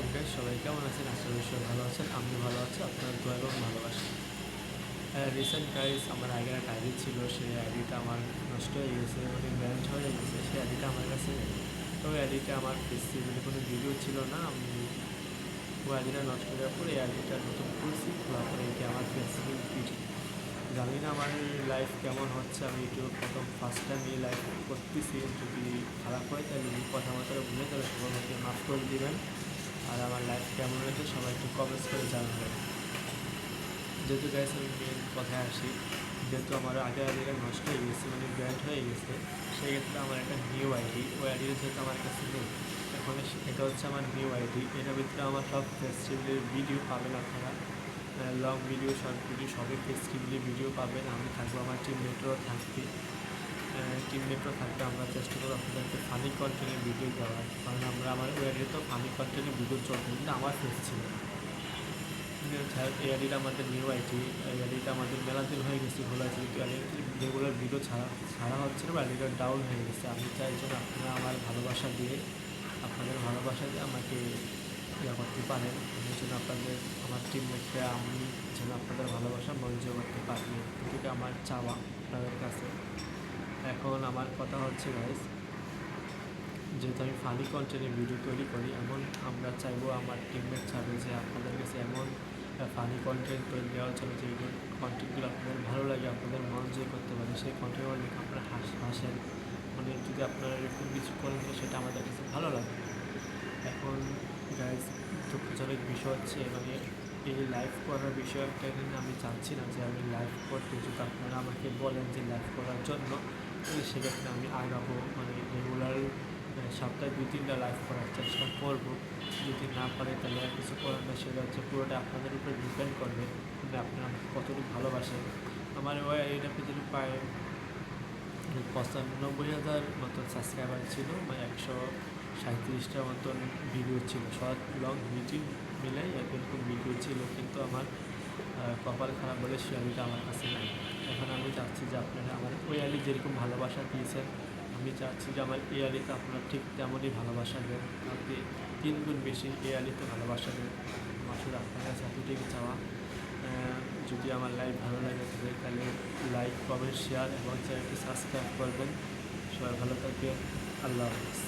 আলাইকুম গাইস, সবাই কেমন আছেন? আশা করি সবাই ভালো আছেন। আমি ভালো আছি, আপনার দোয়া এবং ভালোবাসা। রিসেন্ট গাইস আমার আগের একটা আইডি ছিল, সেই আইডিটা আমার নষ্ট হয়ে গেছে, মানে ব্যান্ড হয়ে গেছে। সেই আইডিটা আমার কাছে নেই। তো ওই আইডিটা আমার ফেসবুকে কোনো ভিডিও ছিল না। আমি ওই আইডিটা নষ্ট করার পরে এই আইডিটা নতুন খুলছি, খোলার পরে এটি আমার ফেসবুক ভিডিও। জানি না আমার লাইফ কেমন হচ্ছে। আমি ইউটিউব প্রথম ফার্স্ট টাইম এই লাইফ করতেছি। যদি খারাপ হয় তাহলে কথা মতো ভুলে তাহলে সবার মধ্যে মাফ করে দিবেন। আর আমার লাইফ কেমন হয়েছে সবাই একটু কমেন্টস করে জানাবেন। যেহেতু গাইস আমি মেন কথায় আসি, যেহেতু আমার আগের আইডিটা নষ্ট হয়ে গেছে, মানে ব্যান্ড হয়ে গেছে, সেক্ষেত্রে আমার একটা নিউ আইডি, ওই আইডিটা যেহেতু আমার কাছে নেই, এখন এটা হচ্ছে আমার নিউ আইডি। এটার ভিতরে আমার সব ফেস্টিভ্যালের ভিডিও পাবেন আপনারা, লং ভিডিও, শর্ট ভিডিও, সবই ফেস্টিভ্যালি ভিডিও পাবেন। আমি থাকবো, আমার টিম মেটও থাকবে, আমরা চেষ্টা করবো আপনাদেরকে ফানি কন্টেন্টের ভিডিও দেওয়ার, কারণ আমার ওই আইডিতে তো ফানি কন্টেন্টের ভিডিও চলবে, কিন্তু আমার ফেস ছিল না। এই আইডিটা আমাদের নিউ আইডি, এই আইডিটা আমাদের মেলা দিন হয়ে গেছে খোলা আছে, কিন্তু রেগুলার ভিডিও ছাড়া হচ্ছে না, বা আইডিটা ডাউন হয়ে গেছে। আমি চাই যেন আপনারা আমার ভালোবাসা দিয়ে, আপনাদের ভালোবাসা দিয়ে আমাকে ইয়ে করতে পারেন। আমি যেন আপনাদের, আমার টিমমেটরা, আমি যেন আপনাদের ভালোবাসা মঞ্জ করতে পারি, এটুকু আমার চাওয়া আপনাদের কাছে। এখন আমার কথা হচ্ছে গাইস, যেহেতু আমি ফানি কন্টেন্টের ভিডিও তৈরি করি, এমন আমরা চাইবো, আমার টিমমেট চাইবে যে আপনাদের কাছে এমন ফানি কন্টেন্ট তৈরি দেওয়ার জন্য, যে কন্টেন্টগুলো আপনাদের ভালো লাগে, আপনাদের মন জয় করতে পারে, সেই কন্টেন্টগুলো দেখে আপনারা হাসেন, মানে যদি আপনারা এরকম কিছু করেন তো সেটা আমাদের কাছে ভালো লাগে। এখন গাইজ, দুঃখজনক বিষয় হচ্ছে, মানে এই লাইভ করার বিষয়টা কিন্তু আমি চাচ্ছি না যে আমি লাইভ করতে, যদি আপনারা আমাকে বলেন যে লাইভ করার জন্য, তাহলে সেক্ষেত্রে আমি আগাবো, মানে রেগুলার সপ্তাহে 2-3টা লাইভ করার চেষ্টা করব। যদি না পারে তাহলে আর কিছু করার না, সেটা হচ্ছে পুরোটা আপনাদের উপরে ডিপেন্ড করবে যে আপনারা আমাকে কতটুকু ভালোবাসেন। আমার ওই এটা যদি প্রায় 95,000 মতন সাবস্ক্রাইবার ছিল, মানে 137টার মতন ভিডিও ছিল, শর্ট লং ভিডিও মিলাই এরকম ভিডিও ছিল, কিন্তু আমার কপাল খারাপ বলে সে আইডিটা আমার কাছে নাই। এখন আমি চাচ্ছি যে আপনারা আমার ওই আইডি যেরকম ভালোবাসা দিয়েছেন, আমি চাচ্ছি যে আমার এই আইডিতে আপনারা ঠিক তেমনই ভালোবাসা দেন, আপনি 3 গুণ বেশি এই আইডিতে ভালোবাসা দেন। আসলে আপনার কাছে এতটুকু চাওয়া। যদি আমার লাইভ ভালো লাগে তাহলে লাইক, কমেন্ট, শেয়ার এবং চ্যানেলটি সাবস্ক্রাইব করবেন। সবাই ভালো থাকবেন। আল্লাহ হাফিজ।